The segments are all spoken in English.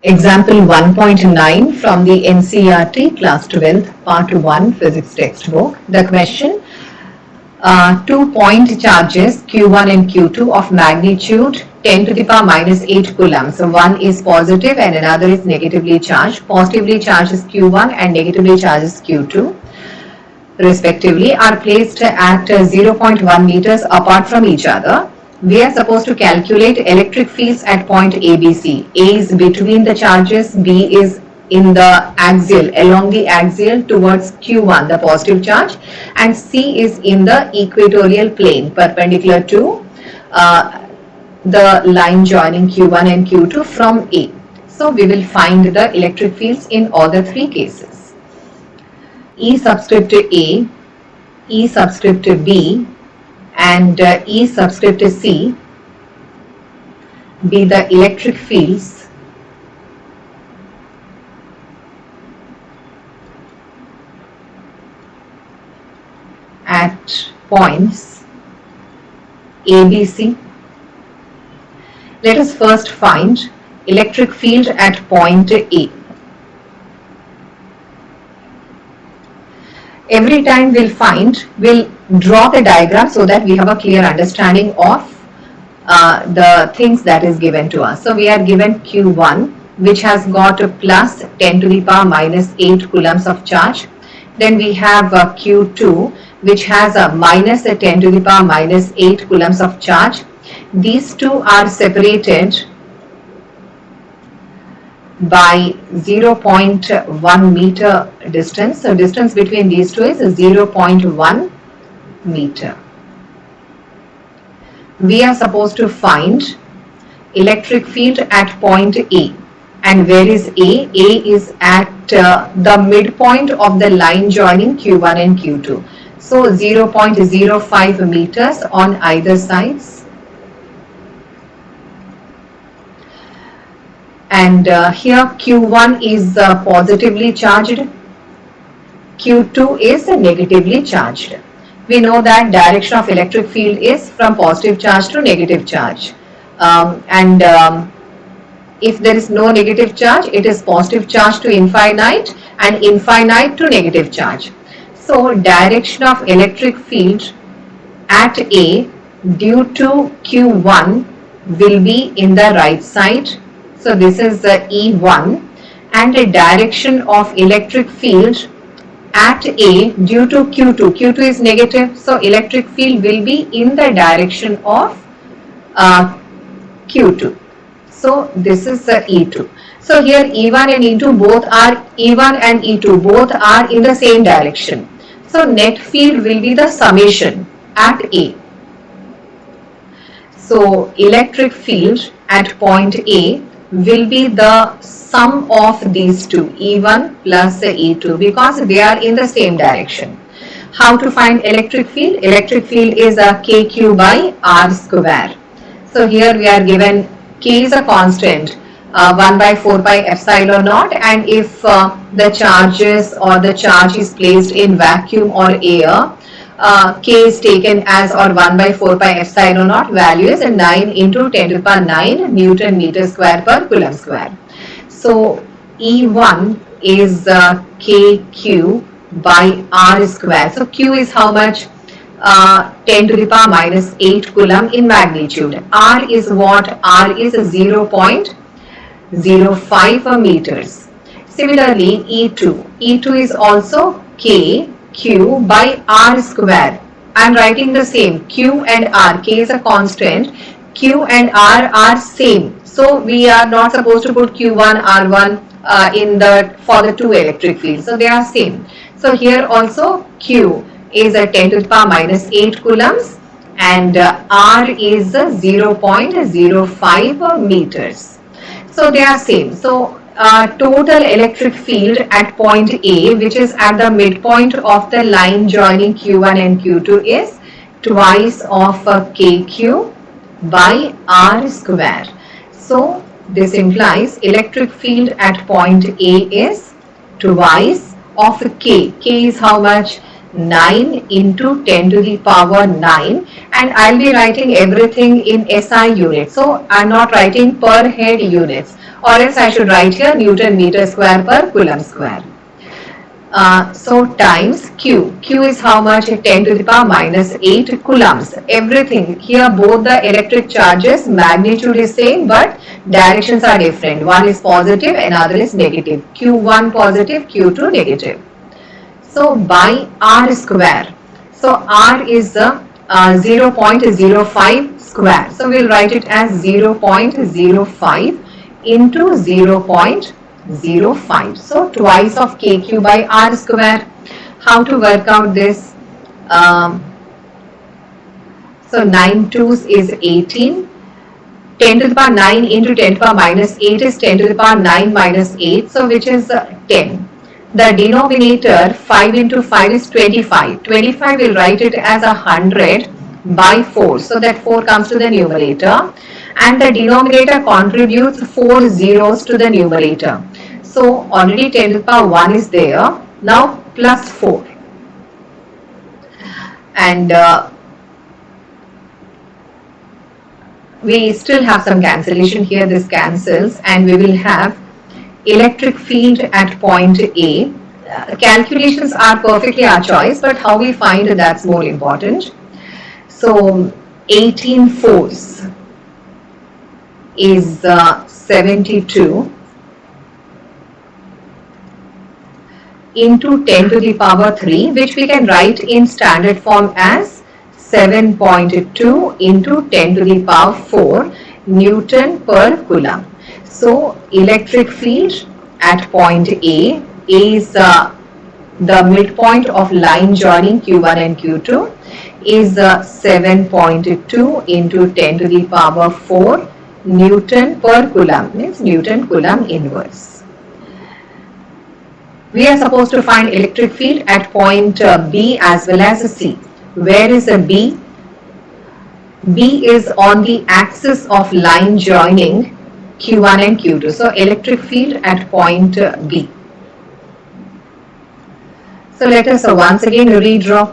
Example 1.9 from the NCERT Class 12th Part 1 Physics textbook. The question, 2 point charges Q1 and Q2 of magnitude 10 to the power minus 8 coulombs. So one is positive and another is negatively charged. Positively charged is Q1 and negatively charged is Q2 respectively are placed at 0.1 meters apart from each other. We are supposed to calculate electric fields at point ABC. A is between the charges, B is in the axial, along the axial towards Q1, the positive charge, and C is in the equatorial plane, perpendicular to the line joining Q1 and Q2 from A. So we will find the electric fields in all the three cases. E subscript A, E subscript B, and E subscript C be the electric fields at points ABC. Let us first find electric field at point A. Every time we'll draw the diagram so that we have a clear understanding of the things that is given to us. So we are given Q1, which has got a plus 10 to the power minus 8 coulombs of charge. Then we have Q2, which has a minus 10 to the power minus 8 coulombs of charge. These two are separated by 0.1 meter distance. So distance between these two is 0.1 meter. We are supposed to find electric field at point A. And where is A? A is at the midpoint of the line joining Q1 and Q2. So 0.05 meters on either sides. And here Q1 is positively charged, Q2 is negatively charged. We know that direction of electric field is from positive charge to negative charge. If there is no negative charge, it is positive charge to infinite and infinite to negative charge. So direction of electric field at A due to Q1 will be in the right side. So this is the E1, and the direction of electric field at A due to Q2. Q2 is negative, so electric field will be in the direction of Q2. So this is the E2. So here E1 and E2 both are in the same direction. So net field will be the summation at A. So electric field at point A will be the sum of these two, E1 plus E2, because they are in the same direction. How to find electric field? Electric field is a KQ by R square. So here we are given K is a constant, 1 by 4 pi epsilon naught, and if the charges or the charge is placed in vacuum or air, K is taken as or 1 by 4 pi epsilon naught, value is 9 into 10 to the power 9 Newton meter square per coulomb square. So E1 is KQ by R square. So Q is how much? 10 to the power minus 8 coulomb in magnitude. R is what? R is 0.05 meters. Similarly, E2. E2 is also KQ by R square. I am writing the same. Q and R. K is a constant. Q and R are same. So we are not supposed to put Q1, R1 for the two electric fields. So they are same. So here also Q is a 10 to the power minus 8 coulombs and R is 0.05 meters. So they are same. So total electric field at point A, which is at the midpoint of the line joining Q1 and Q2, is twice of KQ by R square. So this implies electric field at point A is twice of K. K is how much? 9 into 10 to the power 9, and I'll be writing everything in SI units. So I'm not writing per head units, or else I should write here Newton meter square per Coulomb square. So times Q. Q is how much? 10 to the power minus 8 coulombs. Everything here, both the electric charges, magnitude is same, but directions are different. One is positive, another is negative. Q1 positive, Q2 negative. So by R square. So R is 0.05 square. So we'll write it as 0.05 into 0.05. So twice of KQ by R square. How to work out this? So 9 twos is 18. 10 to the power 9 into 10 to the power minus 8 is 10 to the power 9 minus 8. So which is 10. The denominator 5 into 5 is 25. 25 will write it as 100 by 4. So that 4 comes to the numerator. And the denominator contributes 4 zeros to the numerator. So already 10 to the power 1 is there. Now plus 4. And we still have some cancellation here. This cancels, and we will have electric field at point A. Calculations are perfectly our choice, but how we find that's more important. So 18 force is 72 into 10 to the power 3, which we can write in standard form as 7.2 into 10 to the power 4 Newton per Coulomb. So electric field at point A is the midpoint of line joining Q1 and Q2 is 7.2 into 10 to the power 4 Newton per Coulomb, means Newton Coulomb inverse. We are supposed to find electric field at point B as well as C. Where is a B? B is on the axis of line joining Q1 and Q2. So electric field at point B. So let us once again redraw.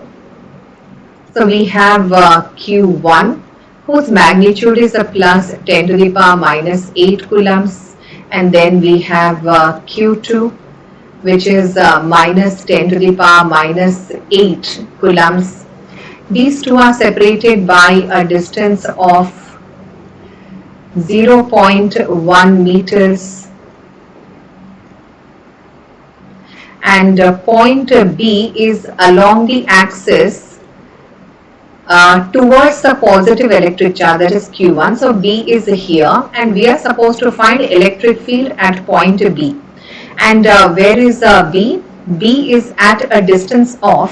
So we have Q1, whose magnitude is a plus 10 to the power minus 8 coulombs, and then we have Q2, which is minus 10 to the power minus 8 coulombs. These two are separated by a distance of 0.1 meters, and point B is along the axis towards the positive electric charge, that is Q1. So B is here, and we are supposed to find electric field at point B. And where is B? B is at a distance of,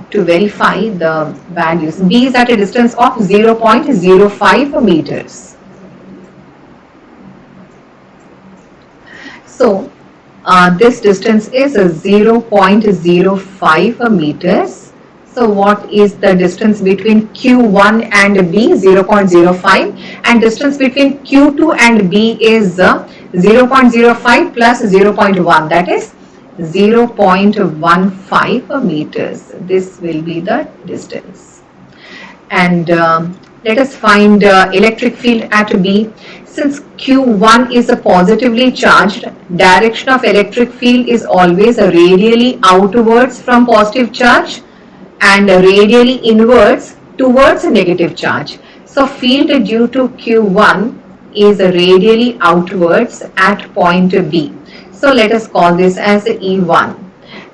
to verify the values, B is at a distance of 0.05 meters. So this distance is 0.05 meters. So what is the distance between Q1 and B? 0.05, and distance between Q2 and B is 0.05 plus 0.1, that is 0.15 meters. This will be the distance. And let us find electric field at B. Since Q1 is a positively charged, direction of electric field is always radially outwards from positive charge and radially inwards towards a negative charge. So field due to Q1 is radially outwards at point B. So let us call this as E1.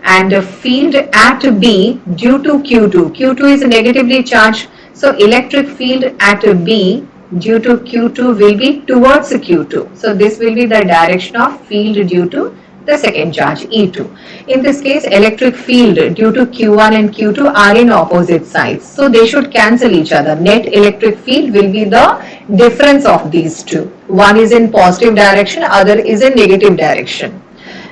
And field at B due to Q2. Q2 is negatively charged. So electric field at B due to Q2 will be towards Q2. So this will be the direction of field due to the second charge, E2. In this case, electric field due to Q1 and Q2 are in opposite sides. So they should cancel each other. Net electric field will be the difference of these two. One is in positive direction, other is in negative direction.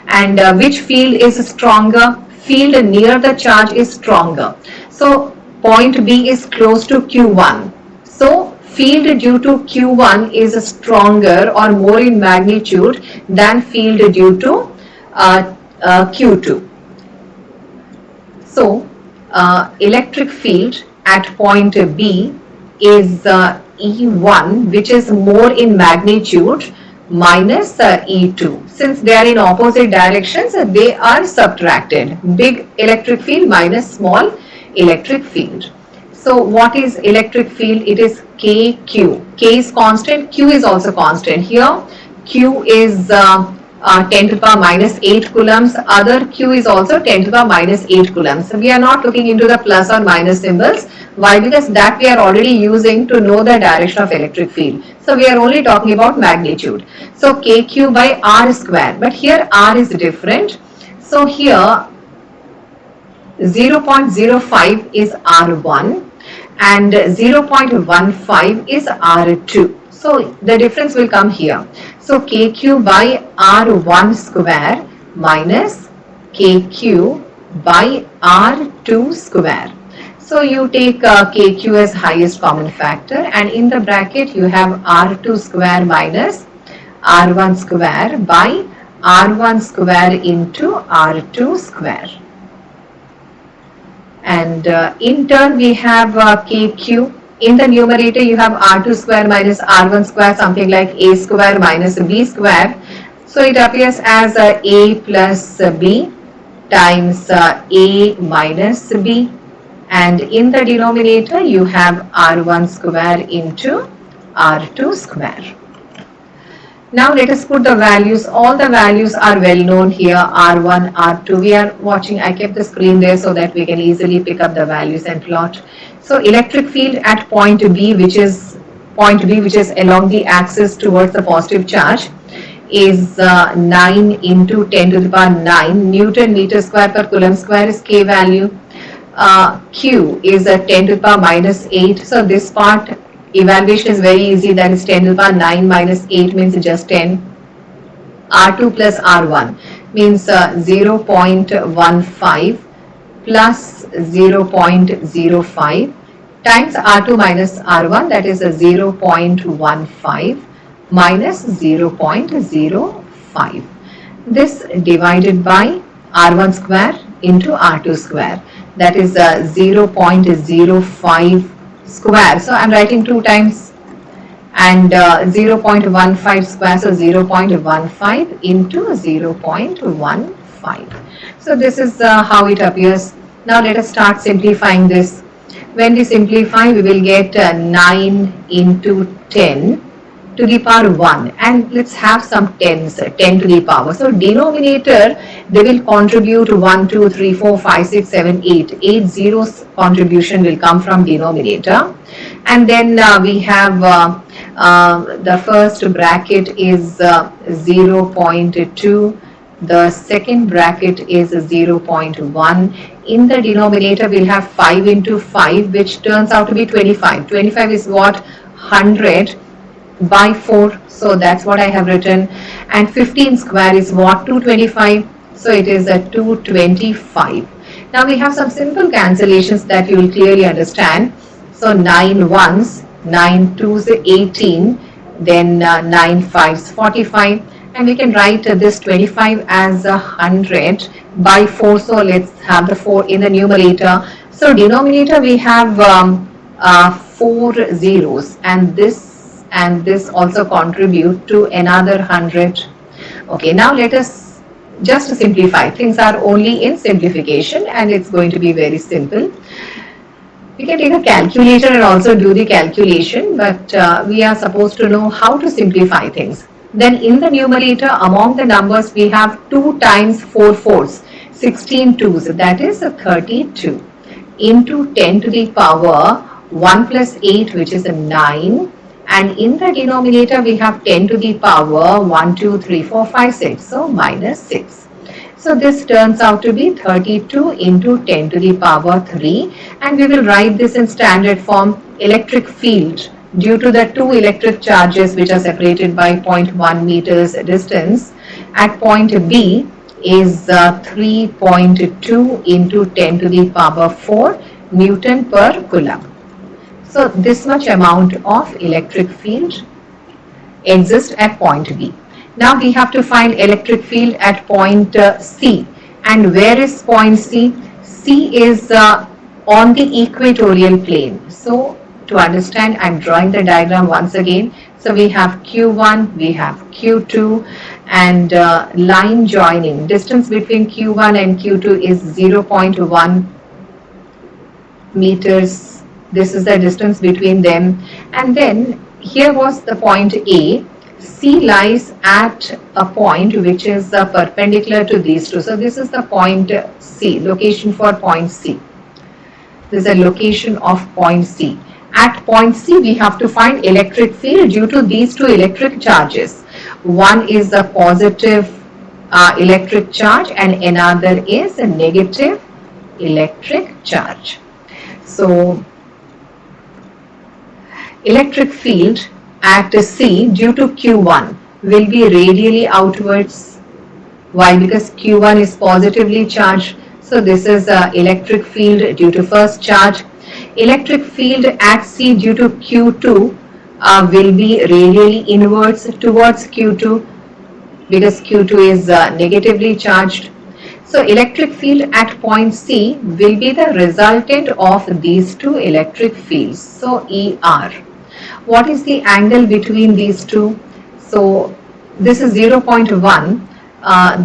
And which field is stronger? Field near the charge is stronger. So point B is close to Q1. So field due to Q1 is stronger or more in magnitude than field due to Q2. So electric field at point B is E1, which is more in magnitude, minus E2. Since they are in opposite directions, they are subtracted. Big electric field minus small electric field. So what is electric field? It is KQ. K is constant, Q is also constant. Here Q is 10 to the power minus 8 coulombs. Other Q is also 10 to the power minus 8 coulombs. So we are not looking into the plus or minus symbols. Why? Because that we are already using to know the direction of electric field. So we are only talking about magnitude. So KQ by R square. But here R is different. So here 0.05 is R1 and 0.15 is R2. So the difference will come here. So KQ by R1 square minus KQ by R2 square. So you take KQ as highest common factor, and in the bracket you have R2 square minus R1 square by R1 square into R2 square. And in turn we have KQ. In the numerator you have R2 square minus R1 square, something like A square minus B square. So it appears as A plus B times A minus B. And in the denominator you have R1 square into R2 square. Now let us put the values. All the values are well known here, R1, R2. We are watching, I kept the screen there so that we can easily pick up the values and plot. So electric field at point B, which is along the axis towards the positive charge, is 9 into 10 to the power 9 Newton meter square per coulomb square is K value. Q is 10 to the power minus 8. So this part evaluation is very easy, that is 10 to the power 9 minus 8 means just 10. R2 plus R1 means 0.15 plus 0.05 times R2 minus R1, that is 0.15 minus 0.05. This divided by R1 square into R2 square, that is 0.05 square. So I am writing 2 times, and 0.15 square, so 0.15 into 0.15. So this is how it appears. Now let us start simplifying this. When we simplify, we will get 9 into 10 to the power 1, and let's have some tens, 10 to the power. So denominator, they will contribute 1, 2, 3, 4, 5, 6, 7, 8. 8 zeros contribution will come from denominator. And then we have the first bracket is 0.2. The second bracket is 0.1. In the denominator, we'll have 5 into 5, which turns out to be 25. 25 is what? 100 by 4. So that's what I have written. And 15 square is what? 225. So it is a 225. Now we have some simple cancellations that you will clearly understand. So 9 ones, 9 twos, 18. Then 9 fives, 45. And we can write this 25 as 100 by 4. So let's have the 4 in the numerator. So denominator we have 4 zeros, and this also contribute to another 100. Okay, now let us just simplify. Things are only in simplification, and it's going to be very simple. We can take a calculator and also do the calculation, but we are supposed to know how to simplify things. Then in the numerator, among the numbers, we have 2 times 4 fours, 16 twos, that is 32, into 10 to the power 1 plus 8, which is a 9. And in the denominator, we have 10 to the power 1, 2, 3, 4, 5, 6, so minus 6. So this turns out to be 32 into 10 to the power 3. And we will write this in standard form. Electric field, due to the 2 electric charges which are separated by 0.1 meters distance at point B, is 3.2 into 10 to the power 4 Newton per coulomb. So this much amount of electric field exists at point B. Now we have to find electric field at point C. And where is point C? C is on the equatorial plane. So to understand, I'm drawing the diagram once again. So we have Q1, we have Q2, and line joining. Distance between Q1 and Q2 is 0.1 meters. This is the distance between them. And then here was the point A. C lies at a point which is perpendicular to these two. So this is the point C, location for point C. This is a location of point C. At point C, we have to find electric field due to these two electric charges. One is the positive electric charge and another is a negative electric charge. So, electric field at C due to Q1 will be radially outwards. Why? Because Q1 is positively charged. So this is electric field due to first charge. Electric field at C due to Q2 will be radially inwards towards Q2 because Q2 is negatively charged. So electric field at point C will be the resultant of these two electric fields. So ER. What is the angle between these two? So this is 0.1.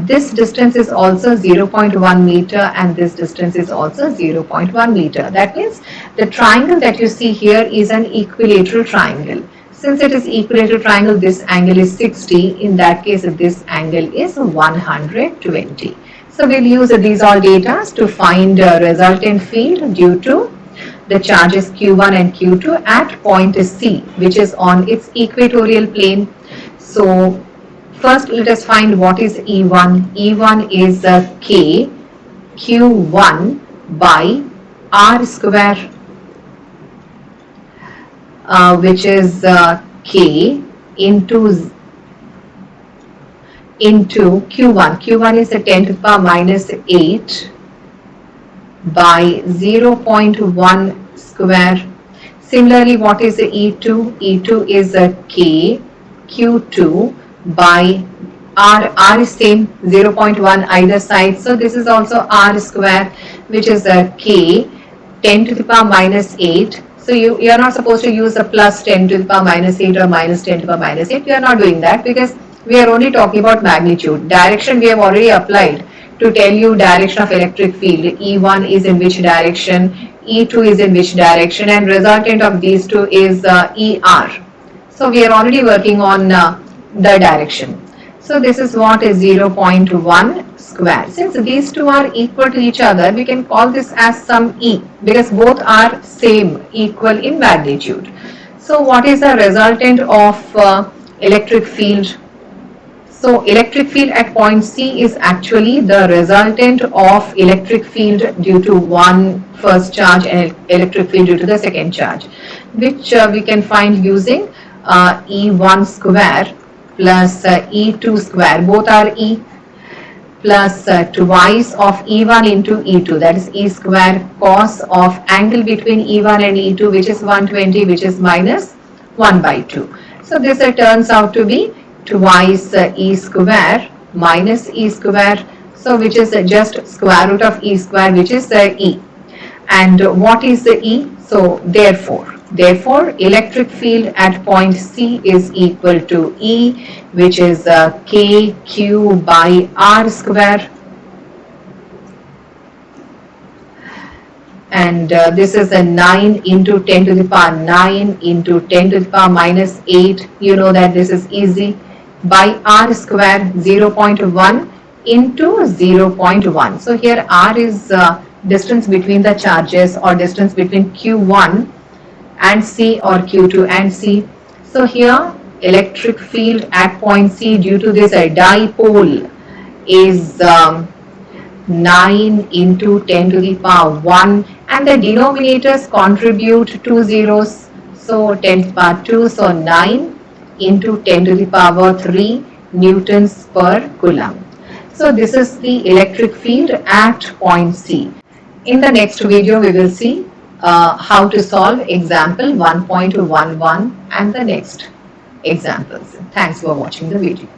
This distance is also 0.1 meter and this distance is also 0.1 meter. That means the triangle that you see here is an equilateral triangle. Since it is equilateral triangle, this angle is 60. In that case, this angle is 120. So we'll use these all data to find resultant field due to the charges Q1 and Q2 at point C, which is on its equatorial plane. So first let us find what is E1. E1 is K Q1 by R square, which is K into Q1. Q1 is 10 to the power minus 8 by 0.1 square. Similarly, what is the E2? E2 is K Q2 by R. R is same, 0.1 either side. So this is also R square, which is K 10 to the power minus 8. So you are not supposed to use a plus 10 to the power minus 8 or minus 10 to the power minus 8. We are not doing that because we are only talking about magnitude. Direction we have already applied to tell you direction of electric field. E1 is in which direction, E2 is in which direction, and resultant of these two is ER. So we are already working on the direction. So this is what is 0.1 square. Since these two are equal to each other, we can call this as some E because both are same, equal in magnitude. So what is the resultant of electric field? So electric field at point C is actually the resultant of electric field due to one first charge and electric field due to the second charge, which we can find using E1 square plus E2 square, both are E, plus twice of E1 into E2, that is E square cos of angle between E1 and E2, which is 120, which is minus 1 by 2. So this turns out to be twice E square minus E square, so which is just square root of E square, which is E. And what is the E? So therefore electric field at point C is equal to E, which is KQ by R square. And this is a 9 into 10 to the power 9 into 10 to the power minus 8. You know that this is easy. By R square, 0.1 into 0.1. So here R is distance between the charges or distance between Q1 and C or Q2 and C. So here electric field at point C due to this dipole is 9 into 10 to the power 1, and the denominators contribute 2 zeros, so 10 to the power 2, so 9 into 10 to the power 3 newtons per coulomb. So this is the electric field at point C. In the next video we will see how to solve example 1.11 and the next examples. Thanks for watching the video.